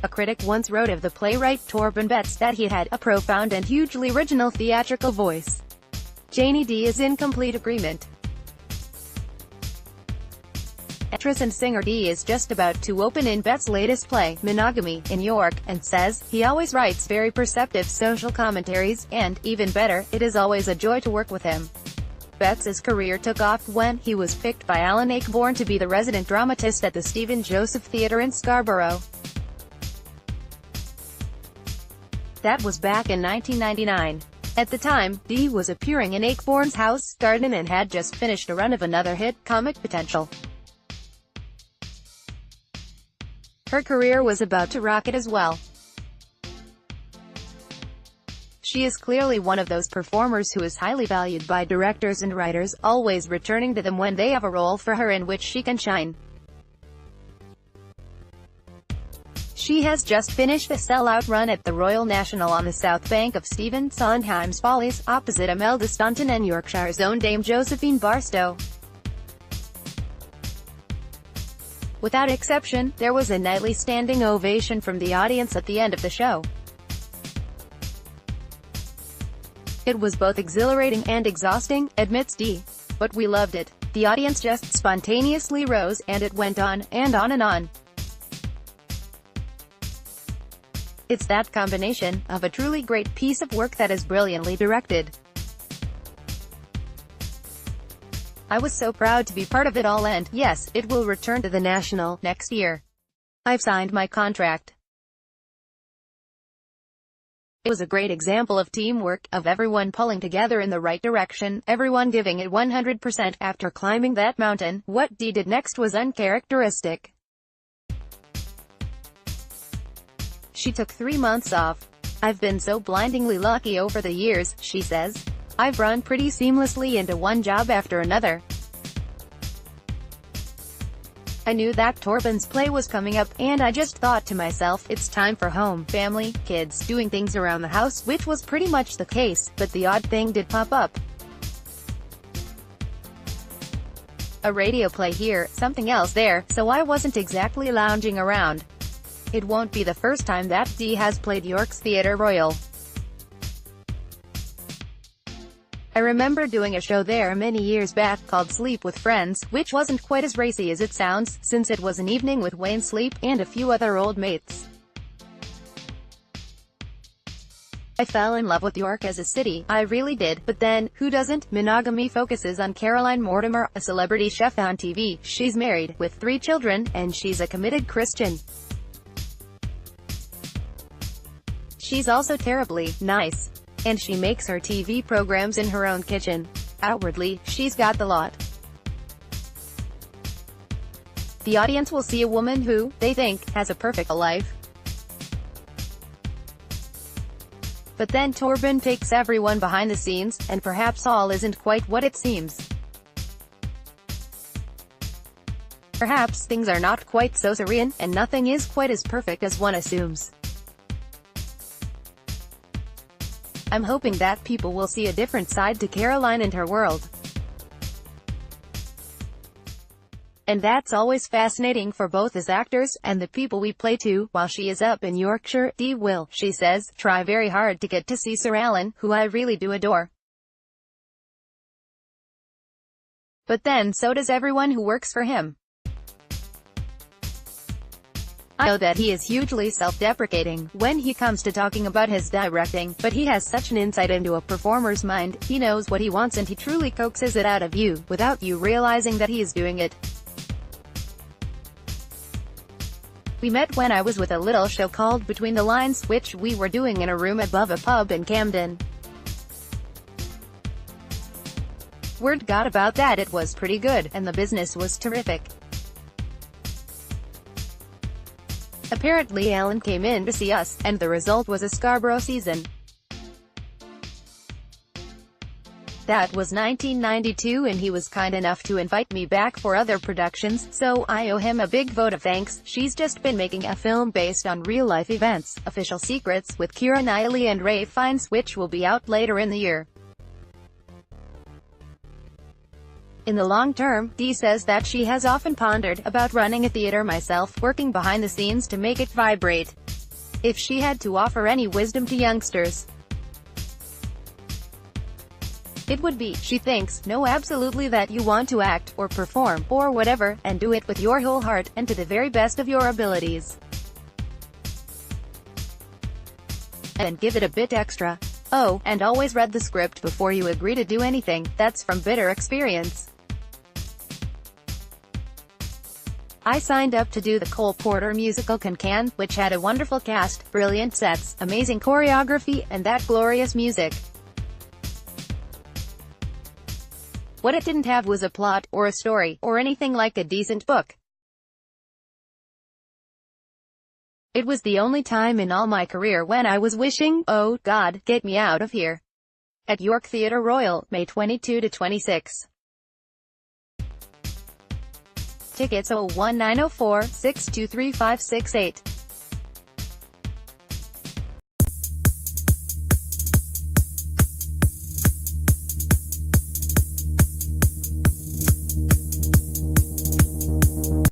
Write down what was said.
A critic once wrote of the playwright Torben Betts that he had a profound and hugely original theatrical voice. Janie Dee is in complete agreement. Actress and singer Dee is just about to open in Betts' latest play, Monogamy, in York, and says, "He always writes very perceptive social commentaries, and, even better, it is always a joy to work with him." Betts' career took off when he was picked by Alan Ayckbourn to be the resident dramatist at the Stephen Joseph Theatre in Scarborough. That was back in 1999. At the time, Dee was appearing in Ayckbourn's House, Garden and had just finished a run of another hit, Comic Potential. Her career was about to rocket as well. She is clearly one of those performers who is highly valued by directors and writers, always returning to them when they have a role for her in which she can shine. She has just finished a sellout run at the Royal National on the south bank of Stephen Sondheim's Follies, opposite Imelda Staunton and Yorkshire's own Dame Josephine Barstow. Without exception, there was a nightly standing ovation from the audience at the end of the show. "It was both exhilarating and exhausting," admits Dee. "But we loved it. The audience just spontaneously rose, and it went on, and on and on." It's that combination of a truly great piece of work that is brilliantly directed. "I was so proud to be part of it all and, yes, it will return to the National next year. I've signed my contract. It was a great example of teamwork, of everyone pulling together in the right direction, everyone giving it 100%. After climbing that mountain, what Dee did next was uncharacteristic. She took 3 months off. I've been so blindingly lucky over the years," she says. "I've run pretty seamlessly into one job after another. I knew that Torben's play was coming up, and I just thought to myself, it's time for home, family, kids, doing things around the house, which was pretty much the case, but the odd thing did pop up. A radio play here, something else there, so I wasn't exactly lounging around." It won't be the first time that Dee has played York's Theatre Royal. "I remember doing a show there many years back called Sleep with Friends, which wasn't quite as racy as it sounds, since it was an evening with Wayne Sleep, and a few other old mates. I fell in love with York as a city, I really did, but then, who doesn't? Monogamy focuses on Caroline Mortimer, a celebrity chef on TV, she's married, with 3 children, and she's a committed Christian. She's also terribly nice. And she makes her TV programs in her own kitchen. Outwardly, she's got the lot. The audience will see a woman who, they think, has a perfect life. But then Torben takes everyone behind the scenes, and perhaps all isn't quite what it seems. Perhaps things are not quite so serene, and nothing is quite as perfect as one assumes. I'm hoping that people will see a different side to Caroline and her world. And that's always fascinating for both as actors, and the people we play to. While she is up in Yorkshire, Dee will, she says, try very hard to get to see Sir Alan, who I really do adore. But then so does everyone who works for him. I know that he is hugely self-deprecating when he comes to talking about his directing, but he has such an insight into a performer's mind. He knows what he wants and he truly coaxes it out of you, without you realizing that he is doing it. We met when I was with a little show called Between the Lines, which we were doing in a room above a pub in Camden. Word got about that it was pretty good, and the business was terrific. Apparently Alan came in to see us, and the result was a Scarborough season. That was 1992 and he was kind enough to invite me back for other productions, so I owe him a big vote of thanks. She's just been making a film based on real-life events, Official Secrets, with Keira Knightley and Ralph Fiennes, which will be out later in the year. In the long term, Dee says that she has often pondered about running a theater myself, working behind the scenes to make it vibrate. If she had to offer any wisdom to youngsters, it would be, she thinks, know absolutely that you want to act, or perform, or whatever, and do it with your whole heart, and to the very best of your abilities. And give it a bit extra. Oh, and always read the script before you agree to do anything. That's from bitter experience. I signed up to do the Cole Porter musical Can, which had a wonderful cast, brilliant sets, amazing choreography, and that glorious music. What it didn't have was a plot, or a story, or anything like a decent book. It was the only time in all my career when I was wishing, oh, God, get me out of here. At York Theatre Royal, May 22–26. Tickets 01904 623 568.